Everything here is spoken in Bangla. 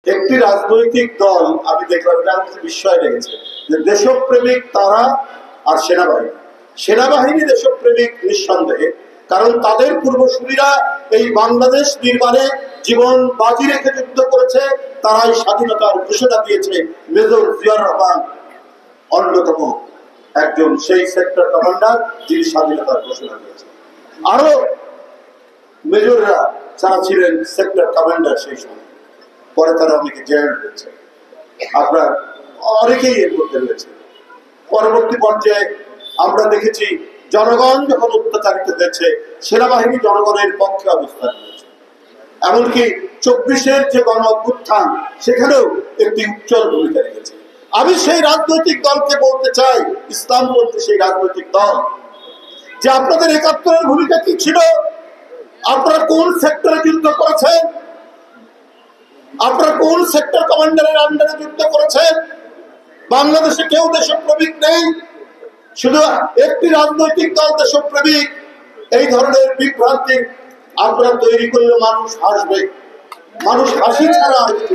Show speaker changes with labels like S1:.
S1: একটি রাজনৈতিক দল আমি দেখলাম, এটা আমার বিস্ময় লেগেছে যে দেশপ্রেমিক তারা আর সেনাবাহিনী দেশপ্রেমিক নিঃসন্দেহে, কারণ তাদের পূর্বসূরীরা এই বাংলাদেশ নির্মাণে জীবন বাজি রেখে যুদ্ধ করেছে, তারাই স্বাধীনতার ঘোষণা দিয়েছে। মেজর জিয়াউর রহমান অন্যতম একজন সেই সেক্টর কমান্ডার যিনি স্বাধীনতার ঘোষণা দিয়েছেন। আরো মেজররা যারা ছিলেন সেক্টর কমান্ডার সেই সময়, পরে তারা অনেকে জেল হয়েছে, আপনার অনেকেই এর মধ্যে রয়েছে। পরবর্তী পর্যায়ে আমরা দেখেছি জনগণ যখন অত্যাচারিত হয়েছে, সেনাবাহিনী জনগণের পক্ষে অবস্থান নিয়েছে। এমনকি 24-এর যে গণ অভ্যুত্থান, সেখানেও একটি উজ্জ্বল ভূমিকা রেখেছে। আমি সেই রাজনৈতিক দলকে বলতে চাই, ইসলামপন্থী সেই রাজনৈতিক দল, যে আপনাদের 71-এর ভূমিকা কি ছিল? আপনারা কোন সেক্টরে যুদ্ধ করেছেন? আপনারা কোন সেক্টর কমান্ডারের আন্ডারে যুদ্ধ করেছেন? বাংলাদেশে কেউ দেশপ্রেমিক নেই, শুধু একটি রাজনৈতিক দল দেশপ্রেমিক। এই ধরনের বিভ্রান্তি আপনারা তৈরি করলে মানুষ হাসবে, মানুষ হাসি ছাড়া আর কিছু